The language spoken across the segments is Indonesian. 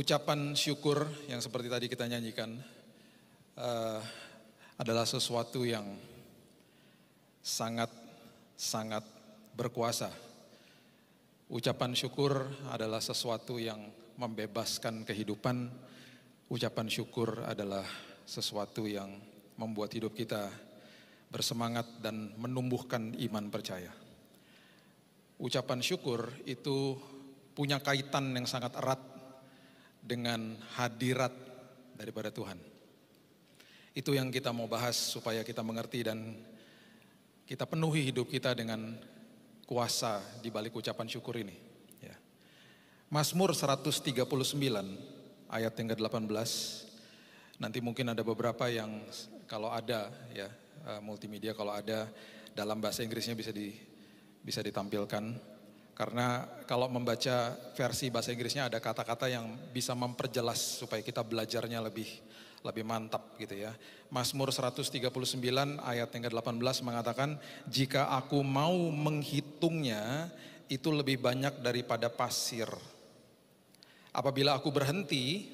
Ucapan syukur yang seperti tadi kita nyanyikan adalah sesuatu yang sangat berkuasa. Ucapan syukur adalah sesuatu yang membebaskan kehidupan. Ucapan syukur adalah sesuatu yang membuat hidup kita bersemangat dan menumbuhkan iman percaya. Ucapan syukur itu punya kaitan yang sangat erat dengan hadirat daripada Tuhan. Itu yang kita mau bahas supaya kita mengerti dan kita penuhi hidup kita dengan kuasa di balik ucapan syukur ini. Ya. Mazmur 139 ayat yang ke-18. Nanti mungkin ada beberapa yang kalau ada ya multimedia kalau ada dalam bahasa Inggrisnya bisa ditampilkan. Karena kalau membaca versi bahasa Inggrisnya ada kata-kata yang bisa memperjelas supaya kita belajarnya lebih mantap gitu ya. Mazmur 139 ayat yang ke-18 mengatakan, jika aku mau menghitungnya itu lebih banyak daripada pasir. Apabila aku berhenti,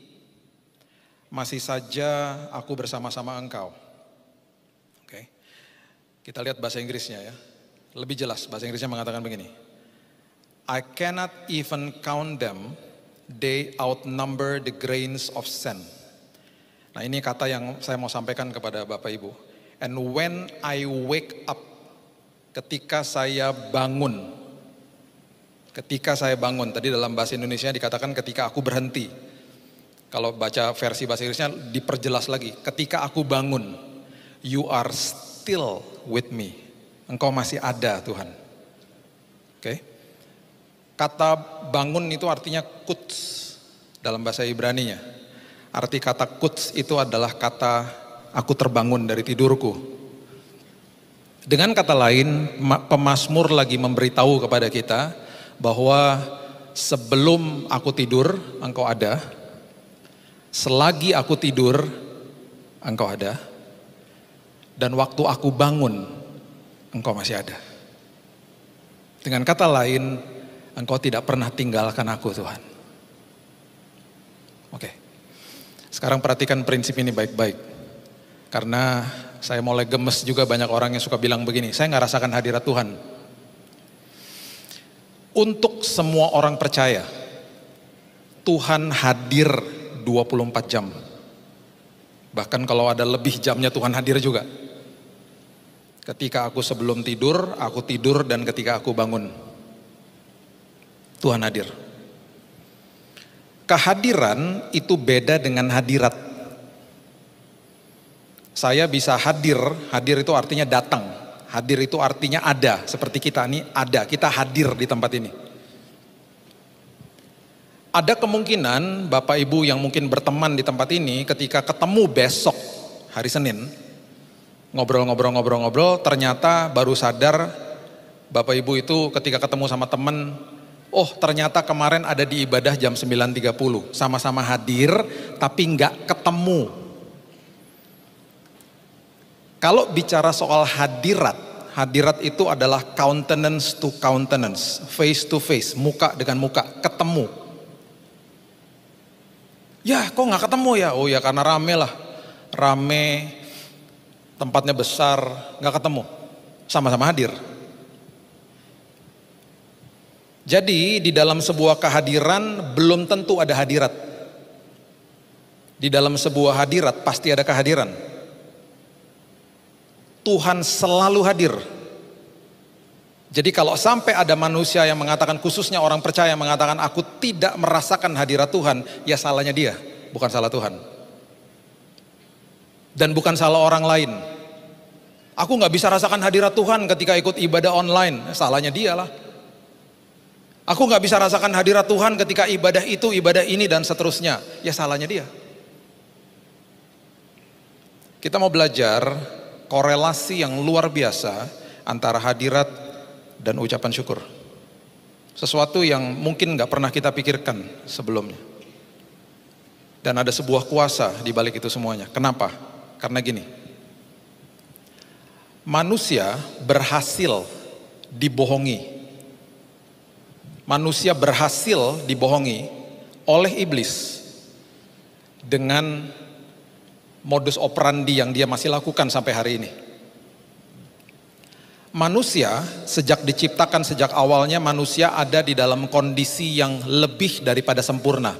masih saja aku bersama-sama engkau. Oke. Kita lihat bahasa Inggrisnya ya. Lebih jelas bahasa Inggrisnya mengatakan begini. I cannot even count them, they outnumber the grains of sand. Nah ini kata yang saya mau sampaikan kepada Bapak Ibu. And when I wake up, ketika saya bangun, tadi dalam bahasa Indonesia dikatakan ketika aku berhenti. Kalau baca versi bahasa Inggrisnya diperjelas lagi, ketika aku bangun, you are still with me. Engkau masih ada Tuhan. Oke. Kata bangun itu artinya kuts dalam bahasa Ibrani-nya. Arti kata kuts itu adalah kata aku terbangun dari tidurku. Dengan kata lain, pemazmur lagi memberitahu kepada kita bahwa sebelum aku tidur, engkau ada. Selagi aku tidur, engkau ada. Dan waktu aku bangun, engkau masih ada. Dengan kata lain, engkau tidak pernah tinggalkan aku Tuhan. Oke. Sekarang perhatikan prinsip ini baik-baik. Karena saya mulai gemes juga banyak orang yang suka bilang begini, saya gak rasakan hadirat Tuhan. Untuk semua orang percaya, Tuhan hadir 24 jam. Bahkan kalau ada lebih jamnya Tuhan hadir juga. Ketika aku sebelum tidur, aku tidur dan ketika aku bangun. Tuhan hadir. Kehadiran itu beda dengan hadirat. Saya bisa hadir itu artinya datang. Hadir itu artinya ada, seperti kita ini ada, kita hadir di tempat ini. Ada kemungkinan Bapak Ibu yang mungkin berteman di tempat ini ketika ketemu besok hari Senin, ngobrol, ternyata baru sadar Bapak Ibu itu ketika ketemu sama teman, oh ternyata kemarin ada di ibadah jam 9.30, sama-sama hadir tapi nggak ketemu. Kalau bicara soal hadirat itu adalah countenance to countenance, face to face, muka dengan muka, ketemu. Ya kok nggak ketemu ya? Oh ya karena rame, tempatnya besar, nggak ketemu, sama-sama hadir. Jadi di dalam sebuah kehadiran belum tentu ada hadirat. Di dalam sebuah hadirat pasti ada kehadiran. Tuhan selalu hadir. Jadi kalau sampai ada manusia yang mengatakan, khususnya orang percaya yang mengatakan aku tidak merasakan hadirat Tuhan, ya salahnya dia, bukan salah Tuhan. Dan bukan salah orang lain. Aku gak bisa rasakan hadirat Tuhan ketika ikut ibadah online, salahnya dia lah. Aku gak bisa rasakan hadirat Tuhan ketika ibadah itu, ibadah ini dan seterusnya. Ya salahnya dia. Kita mau belajar korelasi yang luar biasa antara hadirat dan ucapan syukur. Sesuatu yang mungkin gak pernah kita pikirkan sebelumnya. Dan ada sebuah kuasa di balik itu semuanya. Kenapa? Karena gini. Manusia berhasil dibohongi. Manusia berhasil dibohongi oleh iblis dengan modus operandi yang dia masih lakukan sampai hari ini. Manusia sejak diciptakan, sejak awalnya manusia ada di dalam kondisi yang lebih daripada sempurna.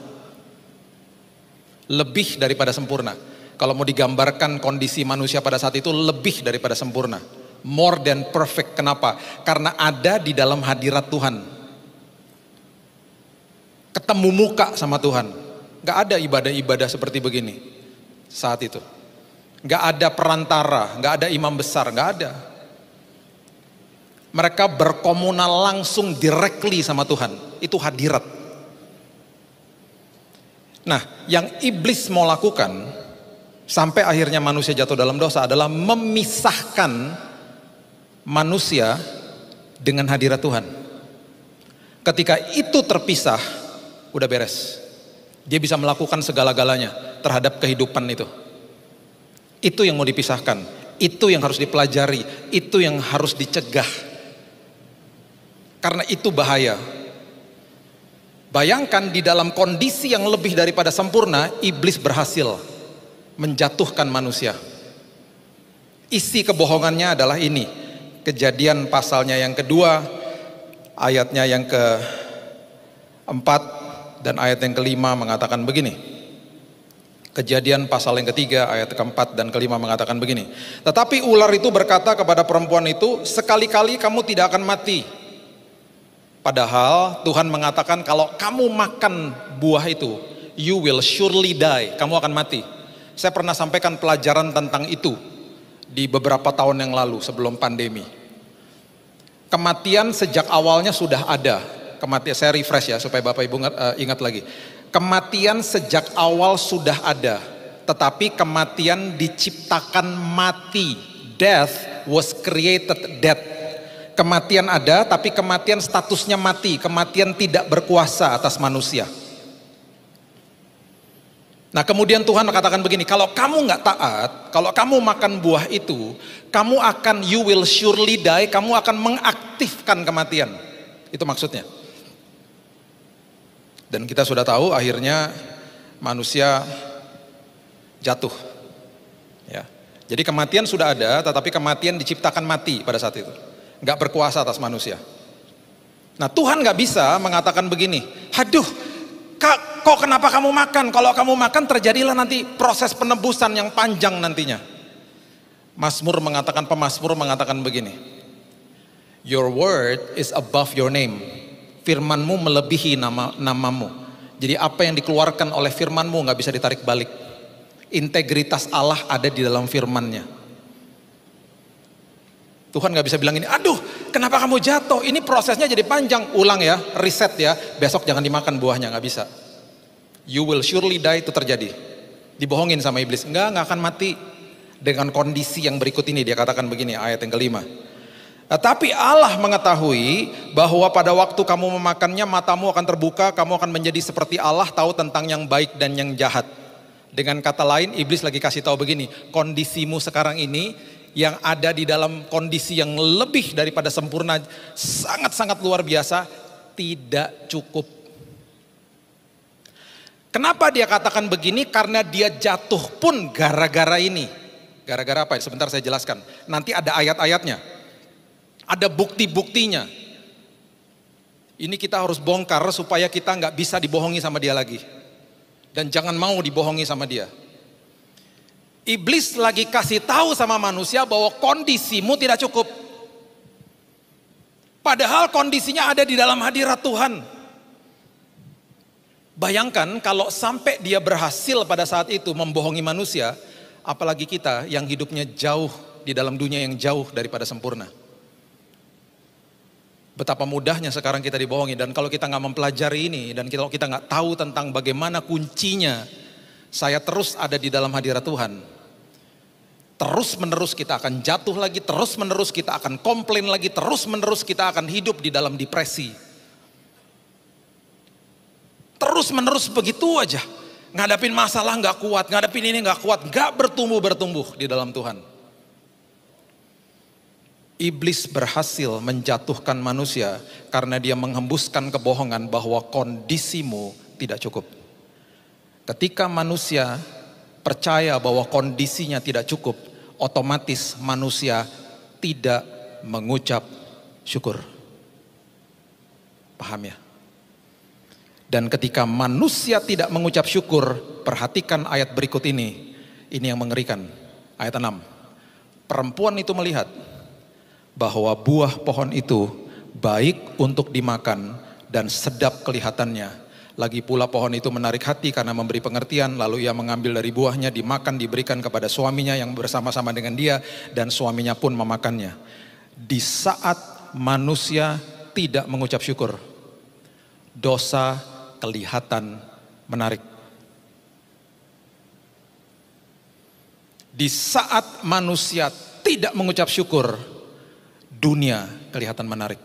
Lebih daripada sempurna. Kalau mau digambarkan kondisi manusia pada saat itu lebih daripada sempurna. More than perfect. Kenapa? Karena ada di dalam hadirat Tuhan. Ketemu muka sama Tuhan. Gak ada ibadah-ibadah seperti begini saat itu. Gak ada perantara, gak ada imam besar, gak ada. Mereka berkomunal langsung directly sama Tuhan. Itu hadirat. Nah, yang iblis mau lakukan sampai akhirnya manusia jatuh dalam dosa adalah memisahkan manusia dengan hadirat Tuhan. Ketika itu terpisah, udah beres. Dia bisa melakukan segala-galanya terhadap kehidupan itu. Itu yang mau dipisahkan. Itu yang harus dipelajari. Itu yang harus dicegah. Karena itu bahaya. Bayangkan di dalam kondisi yang lebih daripada sempurna, iblis berhasil menjatuhkan manusia. Isi kebohongannya adalah ini. Kejadian pasalnya yang kedua, ayatnya yang keempat dan ayat yang kelima mengatakan begini. Kejadian pasal yang ketiga ayat keempat dan kelima mengatakan begini. Tetapi ular itu berkata kepada perempuan itu, sekali-kali kamu tidak akan mati. Padahal Tuhan mengatakan kalau kamu makan buah itu, you will surely die, kamu akan mati. Saya pernah sampaikan pelajaran tentang itu di beberapa tahun yang lalu sebelum pandemi. Kematian sejak awalnya sudah ada. Kematian, saya refresh ya supaya Bapak Ibu ingat lagi. Kematian sejak awal sudah ada, tetapi kematian diciptakan mati. Death was created death. Kematian ada, tapi kematian statusnya mati. Kematian tidak berkuasa atas manusia. Nah, kemudian Tuhan katakan begini, kalau kamu nggak taat, kalau kamu makan buah itu, kamu akan, you will surely die, kamu akan mengaktifkan kematian. Itu maksudnya. Dan kita sudah tahu akhirnya manusia jatuh. Ya. Jadi kematian sudah ada, tetapi kematian diciptakan mati pada saat itu. Nggak berkuasa atas manusia. Nah, Tuhan nggak bisa mengatakan begini, aduh, kok kenapa kamu makan? Kalau kamu makan terjadilah nanti proses penebusan yang panjang nantinya. Pemazmur mengatakan begini, your word is above your name. Firmanmu melebihi namamu. Jadi apa yang dikeluarkan oleh firmanmu nggak bisa ditarik balik. Integritas Allah ada di dalam firmannya. Tuhan gak bisa bilang ini, aduh kenapa kamu jatuh, ini prosesnya jadi panjang, ulang ya, reset ya, besok jangan dimakan buahnya, gak bisa. You will surely die, itu terjadi. Dibohongin sama iblis, enggak akan mati. Dengan kondisi yang berikut ini, dia katakan begini, ayat yang kelima. Tapi Allah mengetahui bahwa pada waktu kamu memakannya, matamu akan terbuka, kamu akan menjadi seperti Allah, tahu tentang yang baik dan yang jahat. Dengan kata lain, iblis lagi kasih tahu begini, kondisimu sekarang ini, yang ada di dalam kondisi yang lebih daripada sempurna, sangat-sangat luar biasa, tidak cukup. Kenapa dia katakan begini? Karena dia jatuh pun gara-gara ini. Gara-gara apa? Sebentar saya jelaskan. Nanti ada ayat-ayatnya. Ada bukti-buktinya. Ini kita harus bongkar supaya kita nggak bisa dibohongi sama dia lagi. Dan jangan mau dibohongi sama dia. Iblis lagi kasih tahu sama manusia bahwa kondisimu tidak cukup. Padahal kondisinya ada di dalam hadirat Tuhan. Bayangkan kalau sampai dia berhasil pada saat itu membohongi manusia, apalagi kita yang hidupnya jauh di dalam dunia yang jauh daripada sempurna. Betapa mudahnya sekarang kita dibohongi, dan kalau kita nggak mempelajari ini, dan kalau kita nggak tahu tentang bagaimana kuncinya, saya terus ada di dalam hadirat Tuhan. Terus menerus kita akan jatuh lagi, terus menerus kita akan komplain lagi, terus menerus kita akan hidup di dalam depresi. Terus menerus begitu aja, ngadapin masalah nggak kuat, ngadapin ini nggak kuat, nggak bertumbuh di dalam Tuhan. Iblis berhasil menjatuhkan manusia karena dia menghembuskan kebohongan bahwa kondisimu tidak cukup. Ketika manusia percaya bahwa kondisinya tidak cukup, otomatis manusia tidak mengucap syukur. Paham ya? Dan ketika manusia tidak mengucap syukur, perhatikan ayat berikut ini yang mengerikan. Ayat 6. Perempuan itu melihat bahwa buah pohon itu baik untuk dimakan dan sedap kelihatannya. Lagi pula pohon itu menarik hati karena memberi pengertian, lalu ia mengambil dari buahnya, dimakan, diberikan kepada suaminya yang bersama-sama dengan dia, dan suaminya pun memakannya. Di saat manusia tidak mengucap syukur, dosa kelihatan menarik. Di saat manusia tidak mengucap syukur, dunia kelihatan menarik.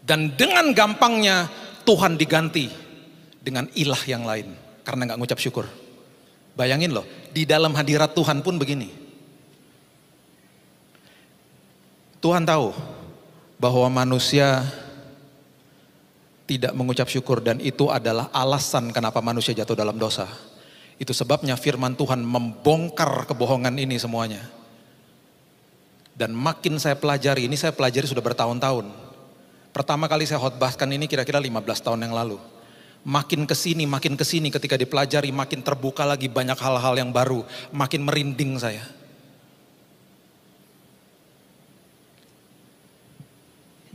Dan dengan gampangnya Tuhan diganti dengan ilah yang lain karena gak ngucap syukur. Bayangin loh, di dalam hadirat Tuhan pun begini. Tuhan tahu bahwa manusia tidak mengucap syukur dan itu adalah alasan kenapa manusia jatuh dalam dosa. Itu sebabnya firman Tuhan membongkar kebohongan ini semuanya. Dan makin saya pelajari, ini saya pelajari sudah bertahun-tahun. Pertama kali saya khotbahkan ini kira-kira 15 tahun yang lalu. Makin kesini ketika dipelajari makin terbuka lagi banyak hal-hal yang baru. Makin merinding saya.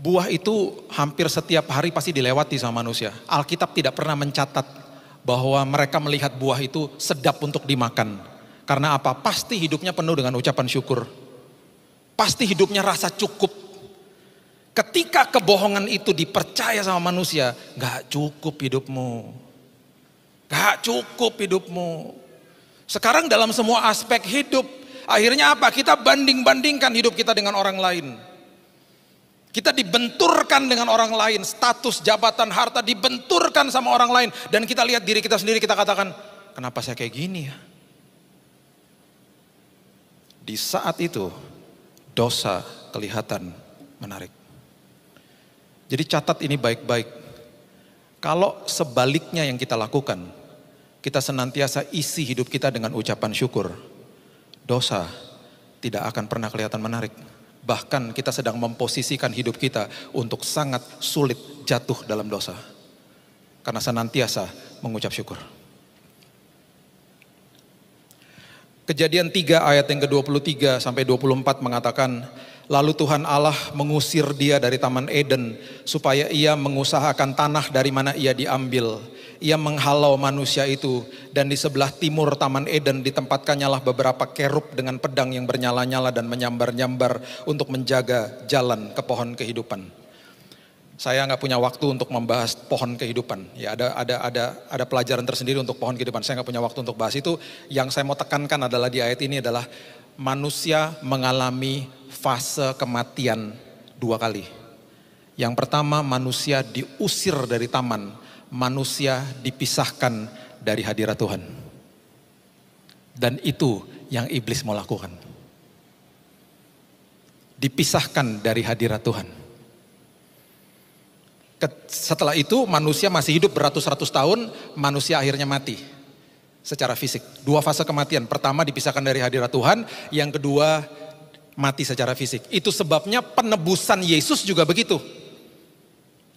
Buah itu hampir setiap hari pasti dilewati sama manusia. Alkitab tidak pernah mencatat bahwa mereka melihat buah itu sedap untuk dimakan. Karena apa? Pasti hidupnya penuh dengan ucapan syukur. Pasti hidupnya rasa cukup. Ketika kebohongan itu dipercaya sama manusia, gak cukup hidupmu. Gak cukup hidupmu. Sekarang dalam semua aspek hidup, akhirnya apa? Kita banding-bandingkan hidup kita dengan orang lain. Kita dibenturkan dengan orang lain, status, jabatan, harta dibenturkan sama orang lain. Dan kita lihat diri kita sendiri, kita katakan, kenapa saya kayak gini ya? Di saat itu, dosa kelihatan menarik. Jadi catat ini baik-baik. Kalau sebaliknya yang kita lakukan, kita senantiasa isi hidup kita dengan ucapan syukur, dosa tidak akan pernah kelihatan menarik. Bahkan kita sedang memposisikan hidup kita untuk sangat sulit jatuh dalam dosa. Karena senantiasa mengucap syukur. Kejadian 3 ayat yang ke-23 sampai 24 mengatakan, lalu Tuhan Allah mengusir dia dari Taman Eden supaya ia mengusahakan tanah dari mana ia diambil. Ia menghalau manusia itu dan di sebelah timur Taman Eden ditempatkannya beberapa kerub dengan pedang yang bernyala-nyala dan menyambar-nyambar untuk menjaga jalan ke pohon kehidupan. Saya nggak punya waktu untuk membahas pohon kehidupan. Ya ada pelajaran tersendiri untuk pohon kehidupan. Saya nggak punya waktu untuk bahas itu. Yang saya mau tekankan adalah di ayat ini adalah manusia mengalami fase kematian 2 kali. Yang pertama manusia diusir dari taman, manusia dipisahkan dari hadirat Tuhan. Dan itu yang iblis mau lakukan. Dipisahkan dari hadirat Tuhan. Setelah itu manusia masih hidup beratus-ratus tahun, manusia akhirnya mati secara fisik. 2 fase kematian, pertama dipisahkan dari hadirat Tuhan, yang kedua mati secara fisik. Itu sebabnya penebusan Yesus juga begitu.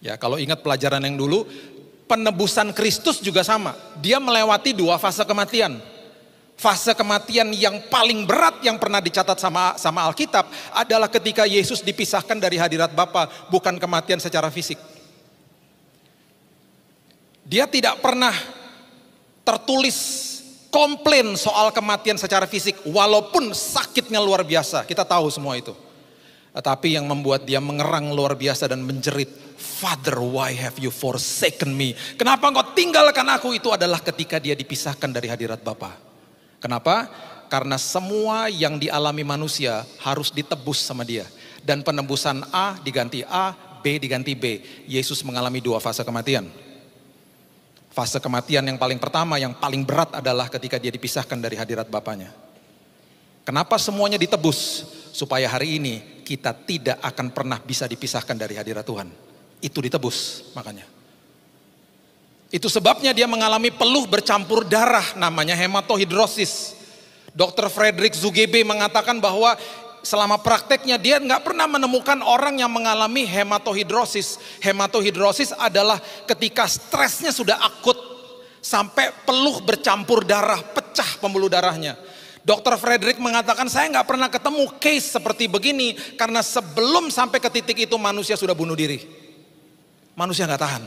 Ya, kalau ingat pelajaran yang dulu, penebusan Kristus juga sama. Dia melewati 2 fase kematian. Fase kematian yang paling berat yang pernah dicatat sama Alkitab adalah ketika Yesus dipisahkan dari hadirat Bapa, bukan kematian secara fisik. Dia tidak pernah tertulis komplain soal kematian secara fisik, walaupun sakitnya luar biasa, kita tahu semua itu. Tetapi yang membuat dia mengerang luar biasa dan menjerit, Father, why have you forsaken me? Kenapa engkau tinggalkan aku? Itu adalah ketika dia dipisahkan dari hadirat Bapa. Kenapa? Karena semua yang dialami manusia harus ditebus sama dia. Dan penebusan A diganti A, B diganti B. Yesus mengalami 2 fase kematian. Fase kematian yang paling pertama, yang paling berat adalah ketika dia dipisahkan dari hadirat Bapanya. Kenapa semuanya ditebus? Supaya hari ini kita tidak akan pernah bisa dipisahkan dari hadirat Tuhan. Itu ditebus makanya. Itu sebabnya dia mengalami peluh bercampur darah, namanya hematohidrosis. Dr. Frederick Zugebe mengatakan bahwa selama prakteknya dia nggak pernah menemukan orang yang mengalami hematohidrosis. Hematohidrosis adalah ketika stresnya sudah akut sampai peluh bercampur darah, pecah pembuluh darahnya. Dr. Frederick mengatakan, saya nggak pernah ketemu case seperti begini karena sebelum sampai ke titik itu manusia sudah bunuh diri. Manusia nggak tahan.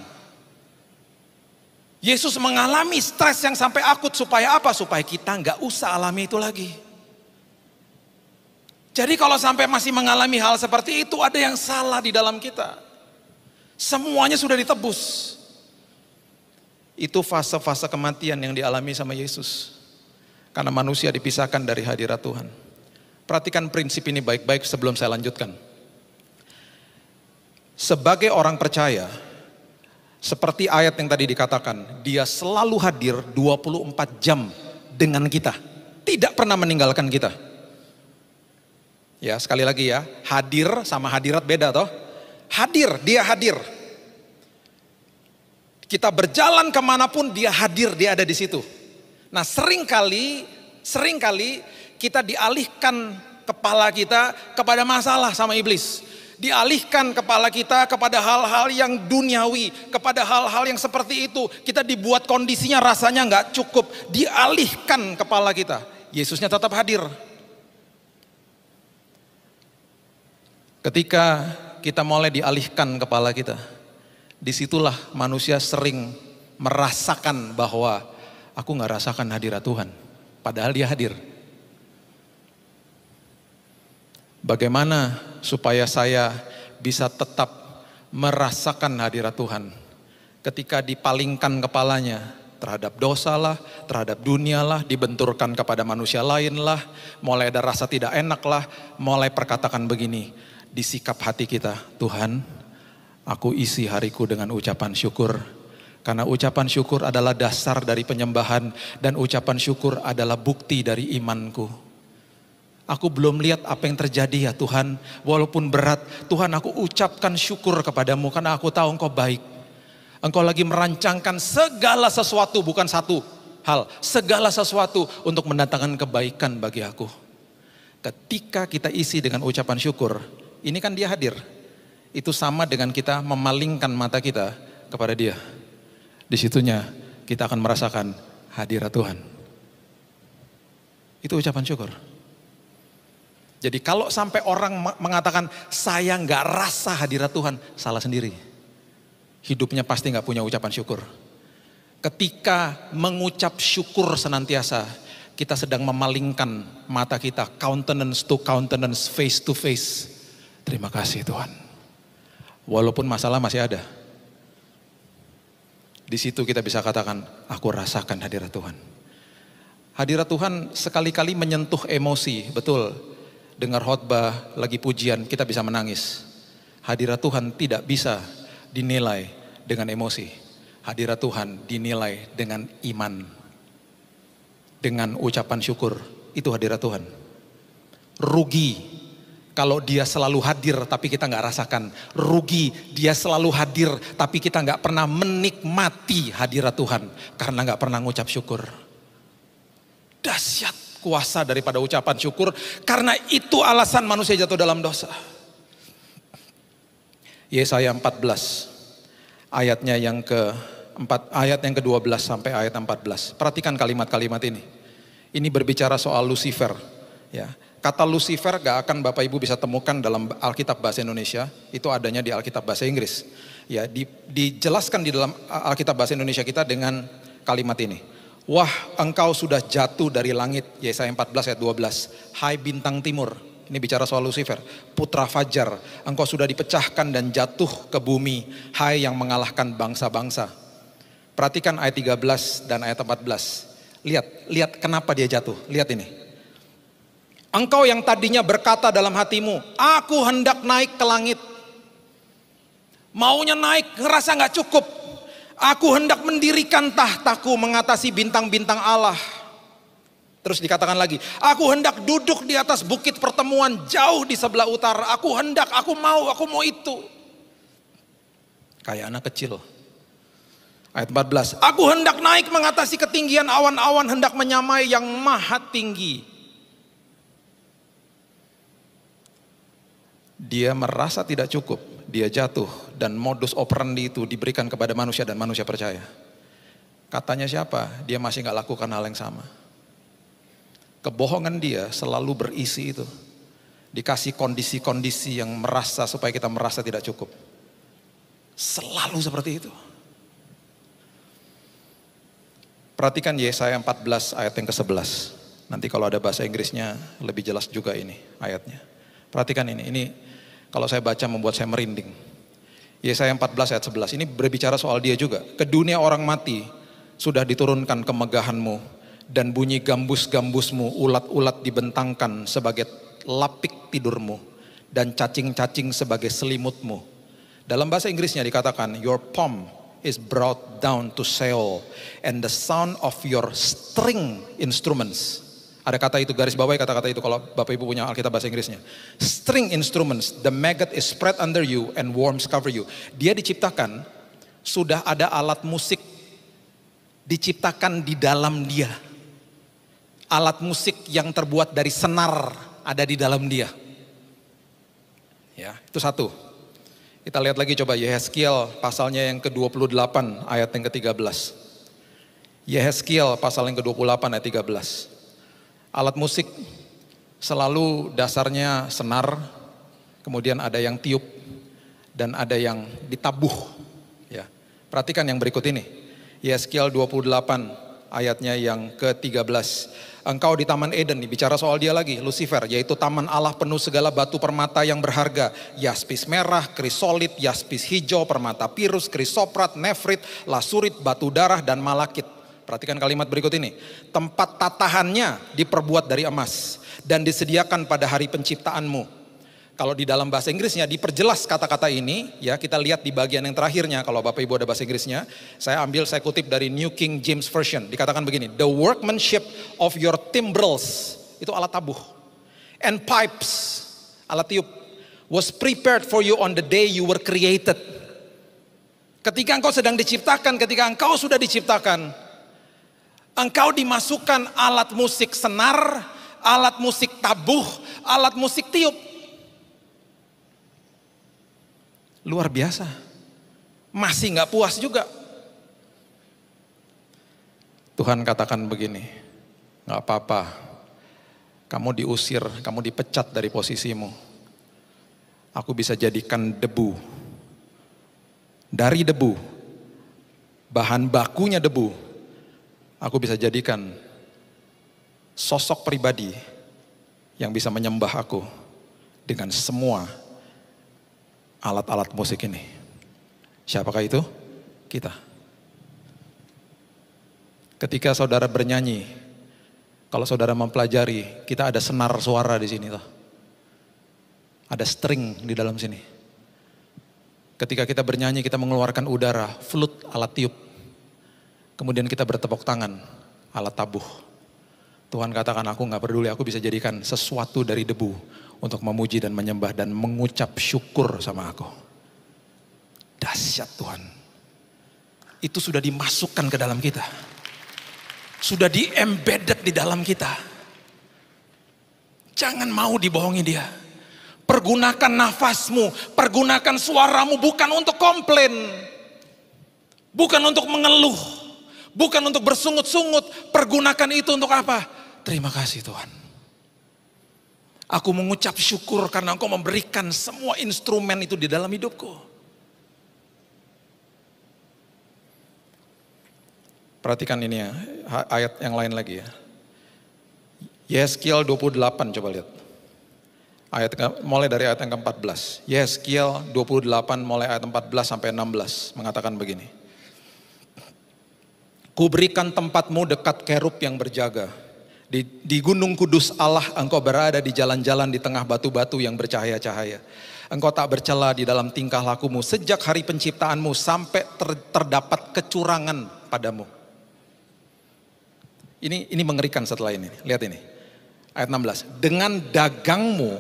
Yesus mengalami stres yang sampai akut supaya apa? Supaya kita nggak usah alami itu lagi. Jadi kalau sampai masih mengalami hal seperti itu, ada yang salah di dalam kita. Semuanya sudah ditebus. Itu fase-fase kematian yang dialami sama Yesus. Karena manusia dipisahkan dari hadirat Tuhan. Perhatikan prinsip ini baik-baik sebelum saya lanjutkan. Sebagai orang percaya, seperti ayat yang tadi dikatakan, dia selalu hadir 24 jam dengan kita. Tidak pernah meninggalkan kita. Ya, sekali lagi ya, hadir sama hadirat beda toh. Hadir, dia hadir. Kita berjalan kemanapun dia hadir, dia ada di situ. Nah seringkali kita dialihkan kepala kita kepada masalah sama iblis. Dialihkan kepala kita kepada hal-hal yang duniawi, kepada hal-hal yang seperti itu. Kita dibuat kondisinya rasanya nggak cukup, dialihkan kepala kita. Yesusnya tetap hadir. Ketika kita mulai dialihkan kepala kita, disitulah manusia sering merasakan bahwa aku nggak rasakan hadirat Tuhan, padahal dia hadir. Bagaimana supaya saya bisa tetap merasakan hadirat Tuhan ketika dipalingkan kepalanya terhadap dosa lah, terhadap dunia lah, dibenturkan kepada manusia lain lah, mulai ada rasa tidak enak lah, mulai perkatakan begini di sikap hati kita, Tuhan, aku isi hariku dengan ucapan syukur. Karena ucapan syukur adalah dasar dari penyembahan dan ucapan syukur adalah bukti dari imanku. Aku belum lihat apa yang terjadi ya Tuhan, walaupun berat, Tuhan aku ucapkan syukur kepadamu karena aku tahu Engkau baik. Engkau lagi merancangkan segala sesuatu, bukan satu hal, segala sesuatu untuk mendatangkan kebaikan bagi aku. Ketika kita isi dengan ucapan syukur, ini kan dia hadir. Itu sama dengan kita memalingkan mata kita kepada dia. Di situnya kita akan merasakan hadirat Tuhan. Itu ucapan syukur. Jadi kalau sampai orang mengatakan saya nggak rasa hadirat Tuhan, salah sendiri. Hidupnya pasti nggak punya ucapan syukur. Ketika mengucap syukur senantiasa, kita sedang memalingkan mata kita countenance to countenance, face to face. Terima kasih Tuhan. Walaupun masalah masih ada. Di situ kita bisa katakan, aku rasakan hadirat Tuhan. Hadirat Tuhan sekali-kali menyentuh emosi, betul. Dengar khotbah, lagi pujian, kita bisa menangis. Hadirat Tuhan tidak bisa dinilai dengan emosi. Hadirat Tuhan dinilai dengan iman. Dengan ucapan syukur, itu hadirat Tuhan. Rugi kalau dia selalu hadir tapi kita nggak rasakan. Rugi dia selalu hadir tapi kita nggak pernah menikmati hadirat Tuhan karena nggak pernah ngucap syukur. Dahsyat kuasa daripada ucapan syukur, karena itu alasan manusia jatuh dalam dosa. Yesaya 14 ayatnya yang ayat yang ke-12 sampai ayat 14. Perhatikan kalimat-kalimat ini. Ini berbicara soal Lucifer, ya. Kata Lucifer gak akan Bapak Ibu bisa temukan dalam Alkitab bahasa Indonesia, itu adanya di Alkitab bahasa Inggris. Ya, dijelaskan di dalam Alkitab bahasa Indonesia kita dengan kalimat ini. Wah, engkau sudah jatuh dari langit, Yesaya 14 ayat 12. Hai bintang timur, ini bicara soal Lucifer. Putra Fajar, engkau sudah dipecahkan dan jatuh ke bumi, hai yang mengalahkan bangsa-bangsa. Perhatikan ayat 13 dan ayat 14. Lihat kenapa dia jatuh, lihat ini. Engkau yang tadinya berkata dalam hatimu, aku hendak naik ke langit. Maunya naik, ngerasa gak cukup. Aku hendak mendirikan tahtaku mengatasi bintang-bintang Allah. Terus dikatakan lagi, aku hendak duduk di atas bukit pertemuan jauh di sebelah utara. Aku hendak, aku mau itu. Kayak anak kecil. Ayat 14, aku hendak naik mengatasi ketinggian awan-awan, hendak menyamai yang maha tinggi. Dia merasa tidak cukup, dia jatuh, dan modus operandi itu diberikan kepada manusia dan manusia percaya. Katanya siapa? Dia masih gak lakukan hal yang sama. Kebohongan dia selalu berisi itu. Dikasih kondisi-kondisi yang merasa supaya kita merasa tidak cukup. Selalu seperti itu. Perhatikan Yesaya 14 ayat yang ke-11. Nanti kalau ada bahasa Inggrisnya lebih jelas juga ini ayatnya. Perhatikan ini kalau saya baca membuat saya merinding. Yesaya 14 ayat 11 ini berbicara soal dia juga. Ke dunia orang mati sudah diturunkan kemegahanmu, dan bunyi gambus-gambusmu, ulat-ulat dibentangkan sebagai lapik tidurmu, dan cacing-cacing sebagai selimutmu. Dalam bahasa Inggrisnya dikatakan, your pomp is brought down to Sheol, and the sound of your string instruments. Ada kata itu, garis bawahi kata-kata itu kalau Bapak Ibu punya Alkitab bahasa Inggrisnya. String instruments, the maggot is spread under you and worms cover you. Dia diciptakan, sudah ada alat musik diciptakan di dalam dia. Alat musik yang terbuat dari senar ada di dalam dia. Ya, itu satu. Kita lihat lagi coba Yehezkiel pasalnya yang ke-28 ayat yang ke-13. Yehezkiel pasal yang ke-28 ayat 13. Alat musik selalu dasarnya senar, kemudian ada yang tiup dan ada yang ditabuh. Ya. Perhatikan yang berikut ini. Yehezkiel 28 ayatnya yang ke-13. Engkau di Taman Eden, bicara soal dia lagi, Lucifer, yaitu taman Allah penuh segala batu permata yang berharga. Yaspis merah, krisolit, yaspis hijau, permata pirus, krisoprat, nefrit, lasurit, batu darah, dan malakit. Perhatikan kalimat berikut ini. Tempat tatahannya diperbuat dari emas dan disediakan pada hari penciptaanmu. Kalau di dalam bahasa Inggrisnya diperjelas kata-kata ini, ya kita lihat di bagian yang terakhirnya. Kalau Bapak Ibu ada bahasa Inggrisnya, saya kutip dari New King James Version. Dikatakan begini, the workmanship of your timbrels, itu alat tabuh, and pipes, alat tiup, was prepared for you on the day you were created. Ketika engkau sedang diciptakan, ketika engkau sudah diciptakan, engkau dimasukkan alat musik senar, alat musik tabuh, alat musik tiup. Luar biasa. Masih gak puas juga. Tuhan katakan begini, gak apa-apa, kamu diusir, kamu dipecat dari posisimu. Aku bisa jadikan debu. Dari debu, bahan bakunya debu, aku bisa jadikan sosok pribadi yang bisa menyembah aku dengan semua alat-alat musik ini. Siapakah itu? Kita. Ketika saudara bernyanyi, kalau saudara mempelajari, kita ada senar suara di sini toh. Ada string di dalam sini. Ketika kita bernyanyi, kita mengeluarkan udara, flute, alat tiup. Kemudian kita bertepuk tangan, alat tabuh. Tuhan katakan, aku gak peduli, aku bisa jadikan sesuatu dari debu untuk memuji dan menyembah dan mengucap syukur sama aku. Dahsyat Tuhan. Itu sudah dimasukkan ke dalam kita. Sudah di-embedded di dalam kita. Jangan mau dibohongi dia. Pergunakan nafasmu, pergunakan suaramu bukan untuk komplain. Bukan untuk mengeluh. Bukan untuk bersungut-sungut. Pergunakan itu untuk apa? Terima kasih Tuhan. Aku mengucap syukur karena Engkau memberikan semua instrumen itu di dalam hidupku. Perhatikan ini ya, ayat yang lain lagi ya. Yehezkiel 28 coba lihat. Mulai dari ayat yang ke-14. Yehezkiel 28 mulai ayat 14 sampai 16 mengatakan begini. Kuberikan tempatmu dekat kerub yang berjaga. Di gunung kudus Allah engkau berada di jalan-jalan di tengah batu-batu yang bercahaya-cahaya. Engkau tak bercela di dalam tingkah lakumu sejak hari penciptaanmu sampai terdapat kecurangan padamu. Ini mengerikan setelah ini. Lihat ini. Ayat 16. Dengan dagangmu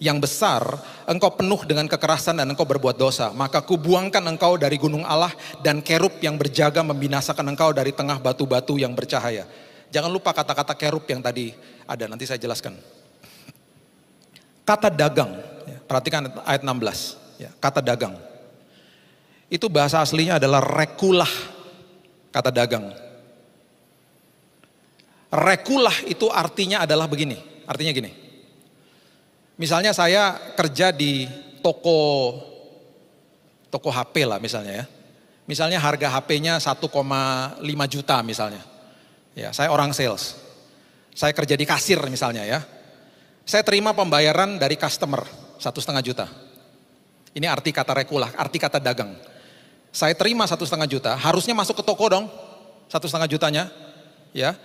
yang besar, engkau penuh dengan kekerasan dan engkau berbuat dosa. Maka kubuangkan engkau dari gunung Allah dan kerub yang berjaga membinasakan engkau dari tengah batu-batu yang bercahaya. Jangan lupa kata-kata kerub yang tadi ada, nanti saya jelaskan. Kata dagang, perhatikan ayat 16, kata dagang. Itu bahasa aslinya adalah rekulah, kata dagang. Rekulah itu artinya adalah begini, artinya gini. Misalnya saya kerja di toko HP lah misalnya ya. Misalnya harga HP-nya 1,5 juta misalnya. Ya, saya orang sales. Saya kerja di kasir misalnya ya. Saya terima pembayaran dari customer 1,5 juta. Ini arti kata rekulah, arti kata dagang. Saya terima 1,5 juta, harusnya masuk ke toko dong 1,5 jutanya. Ya.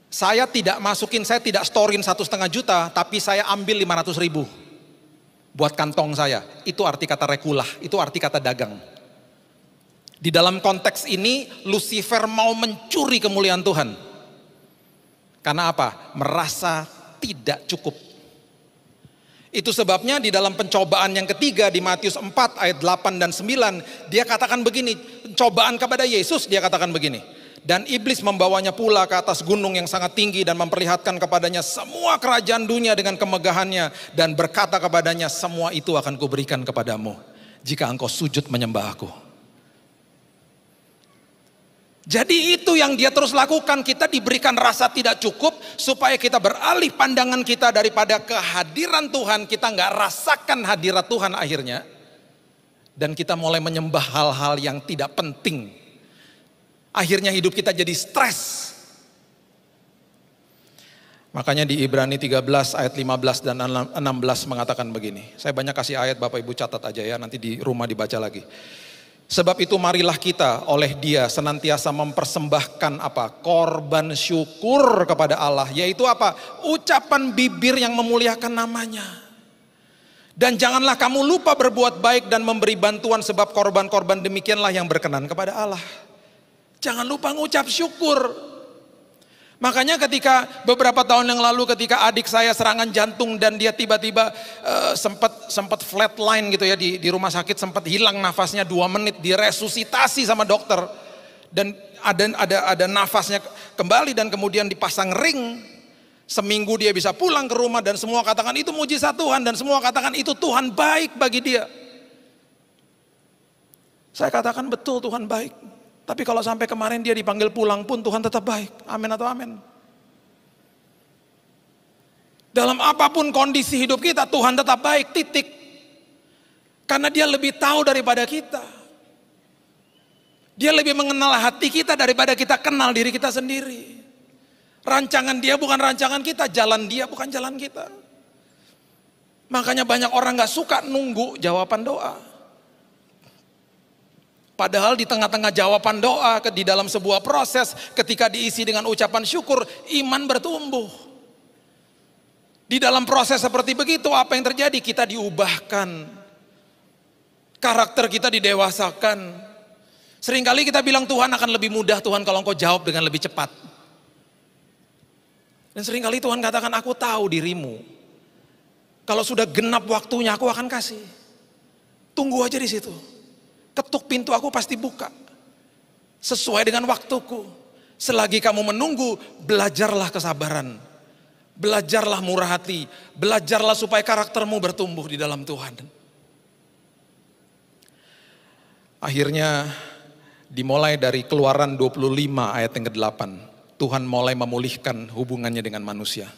Saya tidak masukin, saya tidak storein 1,5 juta, tapi saya ambil 500.000 buat kantong saya. Itu arti kata rekulah, itu arti kata dagang. Di dalam konteks ini, Lucifer mau mencuri kemuliaan Tuhan. Karena apa? Merasa tidak cukup. Itu sebabnya di dalam pencobaan yang ketiga di Matius 4 ayat 8 dan 9, dia katakan begini, pencobaan kepada Yesus, dia katakan begini. Dan iblis membawanya pula ke atas gunung yang sangat tinggi dan memperlihatkan kepadanya semua kerajaan dunia dengan kemegahannya. Dan berkata kepadanya, semua itu akan kuberikan kepadamu jika engkau sujud menyembah aku. Jadi itu yang dia terus lakukan. Kita diberikan rasa tidak cukup supaya kita beralih pandangan kita daripada kehadiran Tuhan. Kita nggak rasakan hadirat Tuhan akhirnya. Dan kita mulai menyembah hal-hal yang tidak penting. Akhirnya hidup kita jadi stres. Makanya di Ibrani 13 ayat 15 dan 16 mengatakan begini. Saya banyak kasih ayat, Bapak Ibu catat aja ya, nanti di rumah dibaca lagi. Sebab itu marilah kita oleh Dia senantiasa mempersembahkan apa? Korban syukur kepada Allah. Yaitu apa? Ucapan bibir yang memuliakan namanya. Dan janganlah kamu lupa berbuat baik dan memberi bantuan, sebab korban-korban demikianlah yang berkenan kepada Allah. Jangan lupa ngucap syukur. Makanya ketika beberapa tahun yang lalu ketika adik saya serangan jantung dan dia tiba-tiba sempat flatline gitu ya di rumah sakit, sempat hilang nafasnya 2 menit, diresusitasi sama dokter dan ada nafasnya kembali dan kemudian dipasang ring. Seminggu dia bisa pulang ke rumah dan semua katakan itu mujizat Tuhan dan semua katakan itu Tuhan baik bagi dia. Saya katakan betul, Tuhan baik. Tapi kalau sampai kemarin dia dipanggil pulang pun Tuhan tetap baik. Amin atau amin? Dalam apapun kondisi hidup kita, Tuhan tetap baik, titik. Karena dia lebih tahu daripada kita. Dia lebih mengenal hati kita daripada kita kenal diri kita sendiri. Rancangan dia bukan rancangan kita, jalan dia bukan jalan kita. Makanya banyak orang gak suka nunggu jawaban doa. Padahal di tengah-tengah jawaban doa, di dalam sebuah proses, ketika diisi dengan ucapan syukur, iman bertumbuh. Di dalam proses seperti begitu, apa yang terjadi? Kita diubahkan. Karakter kita didewasakan. Seringkali kita bilang Tuhan akan lebih mudah Tuhan kalau engkau jawab dengan lebih cepat. Dan seringkali Tuhan katakan, aku tahu dirimu. Kalau sudah genap waktunya aku akan kasih. Tunggu aja di situ. Ketuk pintu aku pasti buka. Sesuai dengan waktuku. Selagi kamu menunggu, belajarlah kesabaran. Belajarlah murah hati. Belajarlah supaya karaktermu bertumbuh di dalam Tuhan. Akhirnya dimulai dari Keluaran 25 ayat yang ke-8. Tuhan mulai memulihkan hubungannya dengan manusia.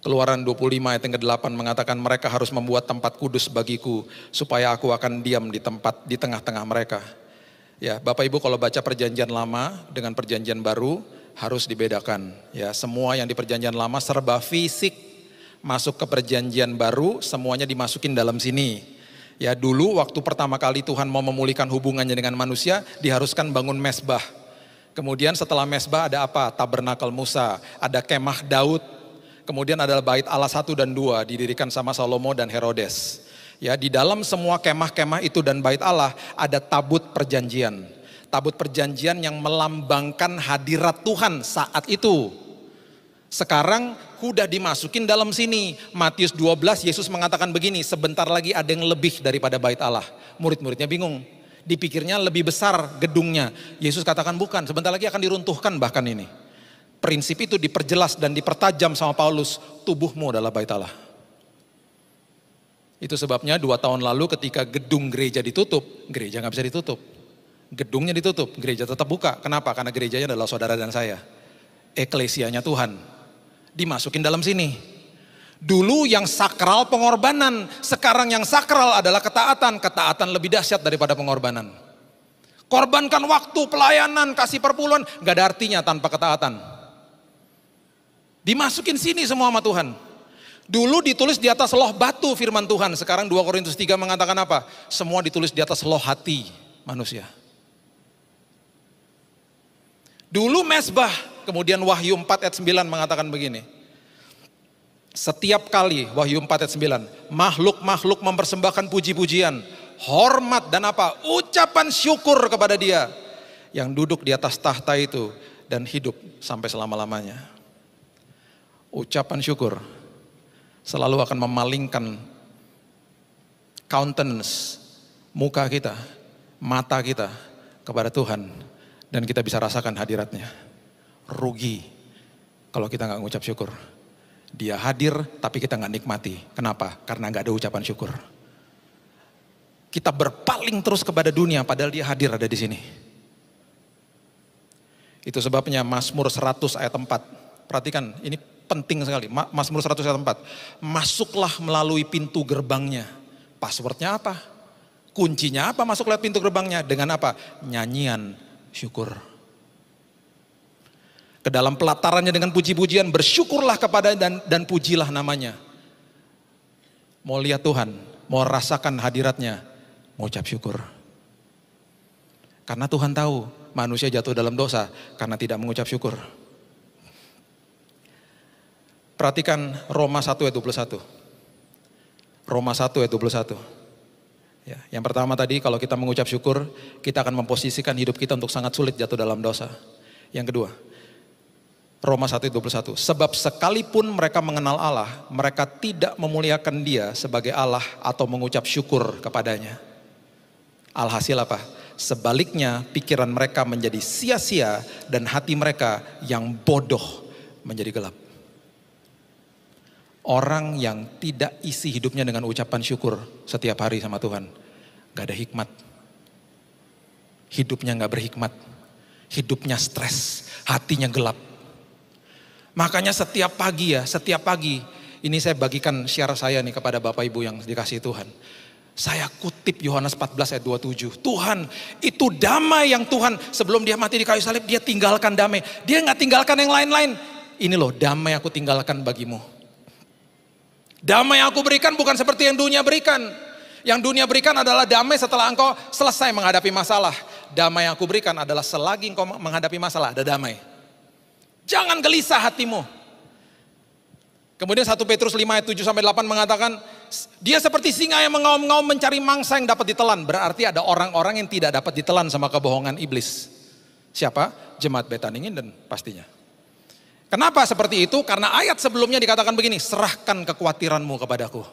Keluaran 25 ayat yang ke-8 mengatakan mereka harus membuat tempat kudus bagiku supaya aku akan diam di tempat di tengah-tengah mereka. Ya, Bapak Ibu kalau baca perjanjian lama dengan perjanjian baru harus dibedakan. Ya, semua yang di perjanjian lama serba fisik, masuk ke perjanjian baru semuanya dimasukin dalam sini. Ya, dulu waktu pertama kali Tuhan mau memulihkan hubungannya dengan manusia diharuskan bangun mezbah. Kemudian setelah mezbah ada apa? Tabernakel Musa, ada kemah Daud. Kemudian adalah bait Allah 1 dan 2 didirikan sama Salomo dan Herodes. Ya, di dalam semua kemah-kemah itu dan bait Allah ada tabut perjanjian. Tabut perjanjian yang melambangkan hadirat Tuhan saat itu. Sekarang udah dimasukin dalam sini. Matius 12 Yesus mengatakan begini, sebentar lagi ada yang lebih daripada bait Allah. Murid-muridnya bingung, dipikirnya lebih besar gedungnya. Yesus katakan bukan, sebentar lagi akan diruntuhkan bahkan ini. Prinsip itu diperjelas dan dipertajam sama Paulus, tubuhmu adalah bait Allah. Itu sebabnya 2 tahun lalu ketika gedung gereja ditutup, gereja gak bisa ditutup. Gedungnya ditutup, gereja tetap buka. Kenapa? Karena gerejanya adalah saudara dan saya. Eklesianya Tuhan. Dimasukin dalam sini. Dulu yang sakral pengorbanan, sekarang yang sakral adalah ketaatan. Ketaatan lebih dahsyat daripada pengorbanan. Korbankan waktu, pelayanan, kasih perpuluhan, gak ada artinya tanpa ketaatan. Dimasukin sini semua sama Tuhan. Dulu ditulis di atas loh batu firman Tuhan. Sekarang 2 Korintus 3 mengatakan apa? Semua ditulis di atas loh hati manusia. Dulu mezbah, kemudian Wahyu 4 ayat 9 mengatakan begini. Setiap kali, Wahyu 4 ayat 9, makhluk-makhluk mempersembahkan puji-pujian, hormat dan apa? Ucapan syukur kepada Dia yang duduk di atas tahta itu dan hidup sampai selama-lamanya. Ucapan syukur selalu akan memalingkan countenance, muka kita, mata kita kepada Tuhan. Dan kita bisa rasakan hadiratnya. Rugi kalau kita gak ngucap syukur. Dia hadir tapi kita gak nikmati. Kenapa? Karena gak ada ucapan syukur. Kita berpaling terus kepada dunia padahal Dia hadir ada di sini. Itu sebabnya Mazmur 100 ayat 4. Perhatikan, ini penting sekali. Mazmur 100 ayat 4. Masuklah melalui pintu gerbangnya. Passwordnya apa? Kuncinya apa masuk lewat pintu gerbangnya? Dengan apa? Nyanyian syukur. Ke dalam pelatarannya dengan puji-pujian, bersyukurlah kepada dan pujilah namanya. Mau lihat Tuhan, mau rasakan hadiratnya, mau ucap syukur. Karena Tuhan tahu manusia jatuh dalam dosa karena tidak mengucap syukur. Perhatikan Roma 1 ayat 21. Roma 1 ayat 21. Ya, yang pertama tadi kalau kita mengucap syukur, kita akan memposisikan hidup kita untuk sangat sulit jatuh dalam dosa. Yang kedua, Roma 1 ayat 21. Sebab sekalipun mereka mengenal Allah, mereka tidak memuliakan Dia sebagai Allah atau mengucap syukur kepadanya. Alhasil apa? Sebaliknya pikiran mereka menjadi sia-sia dan hati mereka yang bodoh menjadi gelap. Orang yang tidak isi hidupnya dengan ucapan syukur setiap hari sama Tuhan, gak ada hikmat. Hidupnya gak berhikmat. Hidupnya stres, hatinya gelap. Makanya setiap pagi, ini saya bagikan share saya nih kepada Bapak Ibu yang dikasihi Tuhan. Saya kutip Yohanes 14 ayat 27. Tuhan, itu damai yang Tuhan sebelum Dia mati di kayu salib, Dia tinggalkan damai. Dia gak tinggalkan yang lain-lain. Ini loh damai aku tinggalkan bagimu. Damai yang aku berikan bukan seperti yang dunia berikan. Yang dunia berikan adalah damai setelah engkau selesai menghadapi masalah. Damai yang aku berikan adalah selagi engkau menghadapi masalah, ada damai. Jangan gelisah hatimu. Kemudian 1 Petrus 5 ayat 7-8 mengatakan, dia seperti singa yang mengaum-ngaum mencari mangsa yang dapat ditelan. Berarti ada orang-orang yang tidak dapat ditelan sama kebohongan iblis. Siapa? Jemaat Betaninginden pastinya. Kenapa seperti itu? Karena ayat sebelumnya dikatakan begini, serahkan kekhawatiranmu kepadaku.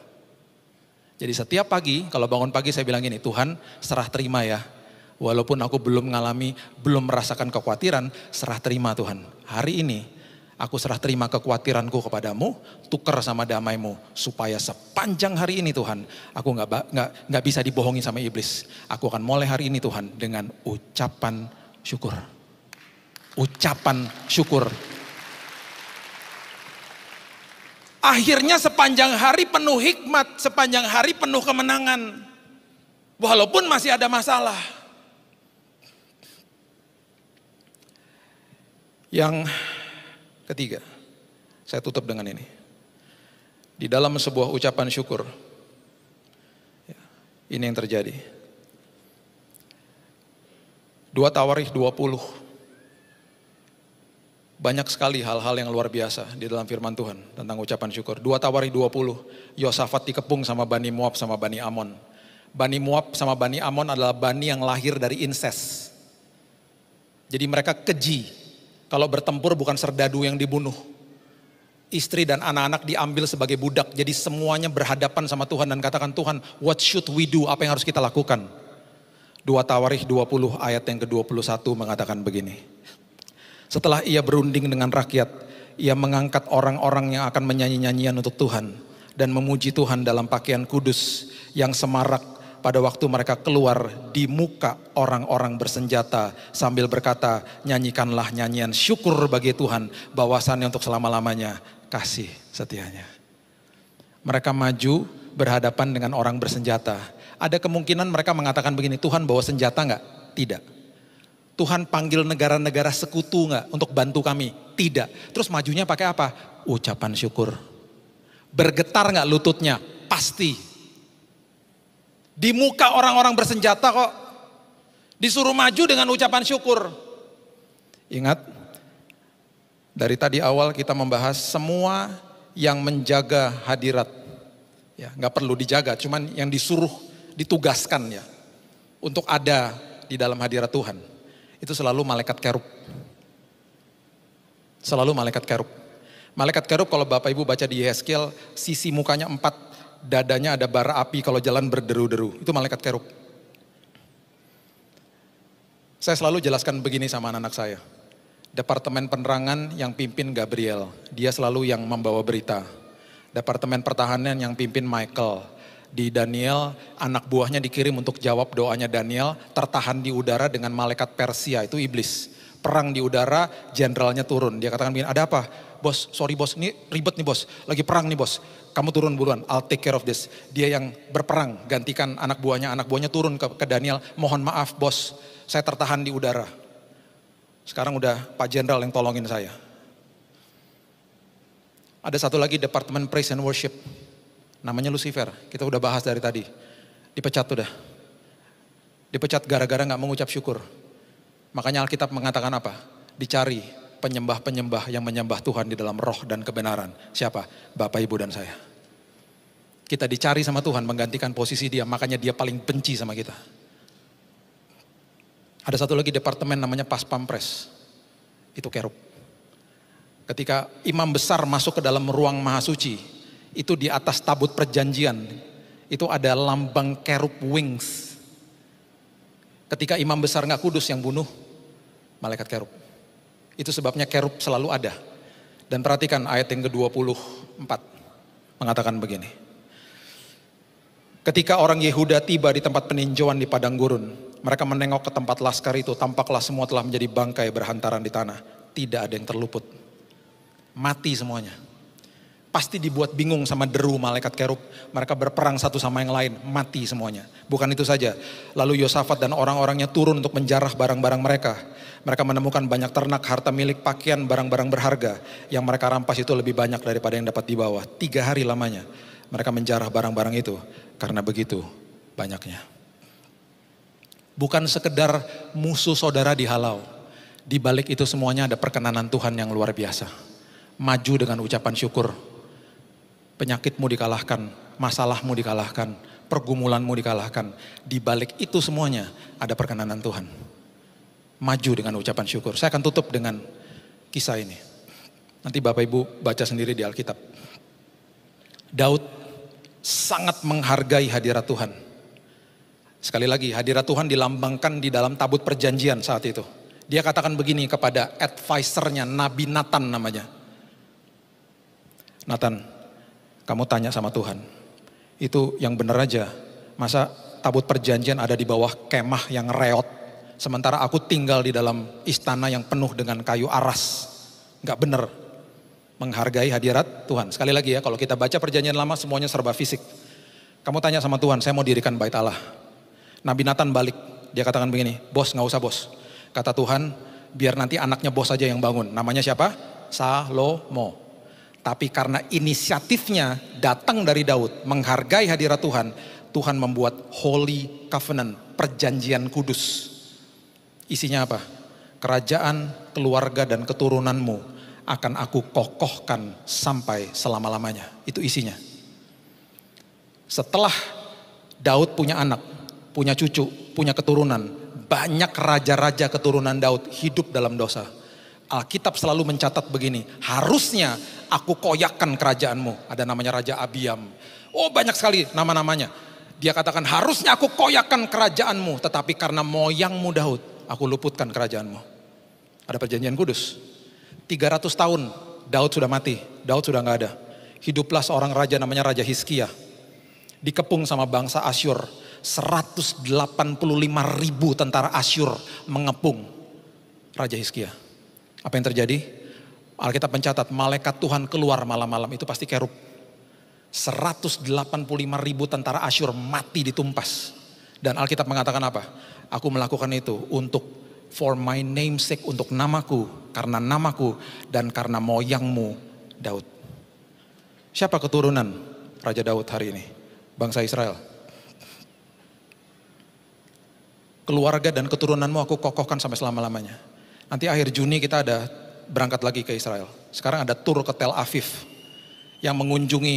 Jadi setiap pagi, kalau bangun pagi saya bilang gini, Tuhan serah terima ya. Walaupun aku belum merasakan kekhawatiran, serah terima Tuhan. Hari ini aku serah terima kekhawatiranku kepadamu, tukar sama damai-Mu. Supaya sepanjang hari ini Tuhan, aku nggak bisa dibohongi sama iblis. Aku akan mulai hari ini Tuhan dengan ucapan syukur. Ucapan syukur. Akhirnya sepanjang hari penuh hikmat, sepanjang hari penuh kemenangan. Walaupun masih ada masalah. Yang ketiga, saya tutup dengan ini. Di dalam sebuah ucapan syukur, ini yang terjadi. 2 Tawarikh 20. Banyak sekali hal-hal yang luar biasa di dalam firman Tuhan tentang ucapan syukur. 2 Tawarikh 20, Yosafat dikepung sama Bani Moab sama Bani Amon. Bani Moab sama Bani Amon adalah bani yang lahir dari incest. Jadi mereka keji. Kalau bertempur bukan serdadu yang dibunuh. Istri dan anak-anak diambil sebagai budak. Jadi semuanya berhadapan sama Tuhan dan katakan, Tuhan, what should we do? Apa yang harus kita lakukan? 2 Tawarikh 20 ayat yang ke-21 mengatakan begini. Setelah ia berunding dengan rakyat, ia mengangkat orang-orang yang akan menyanyi nyanyian untuk Tuhan dan memuji Tuhan dalam pakaian kudus yang semarak pada waktu mereka keluar di muka orang-orang bersenjata sambil berkata, nyanyikanlah nyanyian syukur bagi Tuhan, bahwasannya untuk selama-lamanya kasih setianya. Mereka maju berhadapan dengan orang bersenjata. Ada kemungkinan mereka mengatakan begini, Tuhan bawa senjata enggak? Tidak. Tuhan panggil negara-negara sekutu enggak untuk bantu kami? Tidak. Terus majunya pakai apa? Ucapan syukur. Bergetar enggak lututnya? Pasti. Di muka orang-orang bersenjata kok. Disuruh maju dengan ucapan syukur. Ingat, dari tadi awal kita membahas semua yang menjaga hadirat. Ya, enggak perlu dijaga, cuman yang disuruh, ditugaskan ya untuk ada di dalam hadirat Tuhan. Itu selalu malaikat kerub. Selalu malaikat kerub. Malaikat kerub kalau Bapak Ibu baca di Yehezkiel, sisi mukanya 4, dadanya ada bara api kalau jalan berderu-deru. Itu malaikat kerub. Saya selalu jelaskan begini sama anak-anak saya. Departemen penerangan yang pimpin Gabriel, dia selalu yang membawa berita. Departemen pertahanan yang pimpin Michael. Di Daniel, anak buahnya dikirim untuk jawab doanya Daniel, tertahan di udara dengan malaikat Persia, itu iblis. Perang di udara, jenderalnya turun. Dia katakan begini, ada apa? Bos, sorry bos, ini ribet nih bos, lagi perang nih bos. Kamu turun buruan, I'll take care of this. Dia yang berperang, gantikan anak buahnya turun ke Daniel, mohon maaf bos, saya tertahan di udara. Sekarang udah Pak Jenderal yang tolongin saya. Ada satu lagi Departemen Praise and Worship. Namanya Lucifer, kita udah bahas dari tadi. Dipecat udah. Dipecat gara-gara gak mengucap syukur. Makanya Alkitab mengatakan apa? Dicari penyembah-penyembah yang menyembah Tuhan di dalam roh dan kebenaran. Siapa? Bapak, Ibu dan saya. Kita dicari sama Tuhan menggantikan posisi dia, makanya dia paling benci sama kita. Ada satu lagi departemen namanya Pas Pampres. Itu kerub. Ketika imam besar masuk ke dalam ruang maha suci, itu di atas tabut perjanjian, itu ada lambang kerub wings. Ketika imam besar gak kudus yang bunuh, malaikat kerub. Itu sebabnya kerub selalu ada. Dan perhatikan ayat yang ke-24, mengatakan begini. Ketika orang Yehuda tiba di tempat peninjauan di padang gurun, mereka menengok ke tempat laskar itu, tampaklah semua telah menjadi bangkai berhantaran di tanah. Tidak ada yang terluput. Mati semuanya. Pasti dibuat bingung sama deru malaikat kerub. Mereka berperang satu sama yang lain, mati semuanya. Bukan itu saja. Lalu Yosafat dan orang-orangnya turun untuk menjarah barang-barang mereka. Mereka menemukan banyak ternak, harta milik, pakaian, barang-barang berharga. Yang mereka rampas itu lebih banyak daripada yang dapat dibawa. 3 hari lamanya mereka menjarah barang-barang itu. Karena begitu banyaknya. Bukan sekedar musuh saudara dihalau. Di balik itu semuanya ada perkenanan Tuhan yang luar biasa. Maju dengan ucapan syukur. Penyakitmu dikalahkan, masalahmu dikalahkan, pergumulanmu dikalahkan. Di balik itu semuanya ada perkenanan Tuhan. Maju dengan ucapan syukur. Saya akan tutup dengan kisah ini. Nanti Bapak Ibu baca sendiri di Alkitab. Daud sangat menghargai hadirat Tuhan. Sekali lagi, hadirat Tuhan dilambangkan di dalam tabut perjanjian saat itu. Dia katakan begini kepada advisernya, Nabi Nathan namanya. Nathan, kamu tanya sama Tuhan, itu yang benar aja, masa tabut perjanjian ada di bawah kemah yang reot, sementara aku tinggal di dalam istana yang penuh dengan kayu aras, gak benar. Menghargai hadirat Tuhan. Sekali lagi ya, kalau kita baca perjanjian lama semuanya serba fisik. Kamu tanya sama Tuhan, saya mau dirikan bait Allah. Nabi Nathan balik, dia katakan begini, bos gak usah bos. Kata Tuhan, biar nanti anaknya bos aja yang bangun. Namanya siapa? Salomo. Tapi karena inisiatifnya datang dari Daud, menghargai hadirat Tuhan, Tuhan membuat Holy Covenant, perjanjian kudus. Isinya apa? Kerajaan, keluarga dan keturunanmu akan aku kokohkan sampai selama-lamanya. Itu isinya. Setelah Daud punya anak, punya cucu, punya keturunan, banyak raja-raja keturunan Daud hidup dalam dosa. Alkitab selalu mencatat begini, harusnya aku koyakkan kerajaanmu. Ada namanya Raja Abiam. Oh banyak sekali nama-namanya. Dia katakan harusnya aku koyakkan kerajaanmu, tetapi karena moyangmu Daud, aku luputkan kerajaanmu. Ada perjanjian kudus. 300 tahun Daud sudah mati, Daud sudah gak ada. Hiduplah seorang raja namanya Raja Hizkia. Dikepung sama bangsa Asyur. 185.000 tentara Asyur mengepung Raja Hizkia. Apa yang terjadi? Alkitab mencatat malaikat Tuhan keluar malam-malam, itu pasti kerub. 185.000 tentara Asyur mati ditumpas. Dan Alkitab mengatakan apa? Aku melakukan itu untuk for my name's sake, untuk namaku, karena namaku dan karena moyangmu Daud. Siapa keturunan Raja Daud hari ini? Bangsa Israel. Keluarga dan keturunanmu aku kokohkan sampai selama-lamanya. Nanti akhir Juni kita ada berangkat lagi ke Israel. Sekarang ada tur ke Tel Aviv yang mengunjungi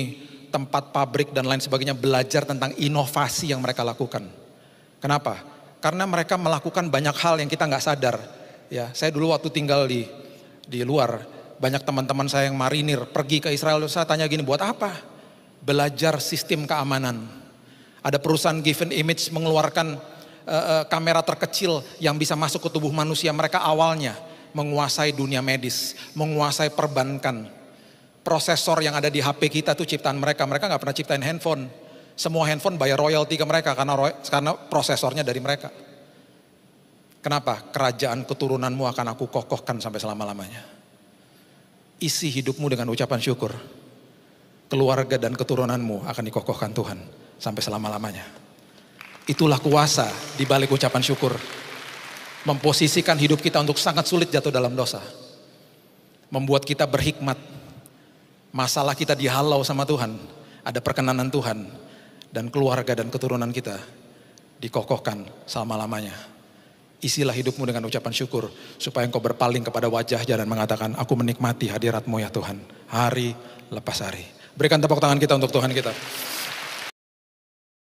tempat pabrik dan lain sebagainya, belajar tentang inovasi yang mereka lakukan. Kenapa? Karena mereka melakukan banyak hal yang kita nggak sadar. Ya, saya dulu waktu tinggal di luar, banyak teman-teman saya yang marinir pergi ke Israel. Saya tanya gini, buat apa? Belajar sistem keamanan. Ada perusahaan Given Image mengeluarkan kamera terkecil yang bisa masuk ke tubuh manusia. Mereka awalnya menguasai dunia medis, menguasai perbankan. Prosesor yang ada di HP kita itu ciptaan mereka. Mereka nggak pernah ciptain handphone. Semua handphone bayar royalti ke mereka karena prosesornya dari mereka. Kenapa? Kerajaan keturunanmu akan aku kokohkan sampai selama-lamanya. Isi hidupmu dengan ucapan syukur. Keluarga dan keturunanmu akan dikokohkan Tuhan sampai selama-lamanya. Itulah kuasa di balik ucapan syukur. Memposisikan hidup kita untuk sangat sulit jatuh dalam dosa. Membuat kita berhikmat. Masalah kita dihalau sama Tuhan. Ada perkenanan Tuhan. Dan keluarga dan keturunan kita dikokohkan selama-lamanya. Isilah hidupmu dengan ucapan syukur. Supaya engkau berpaling kepada wajahnya dan mengatakan, aku menikmati hadiratmu ya Tuhan. Hari lepas hari. Berikan tepuk tangan kita untuk Tuhan kita.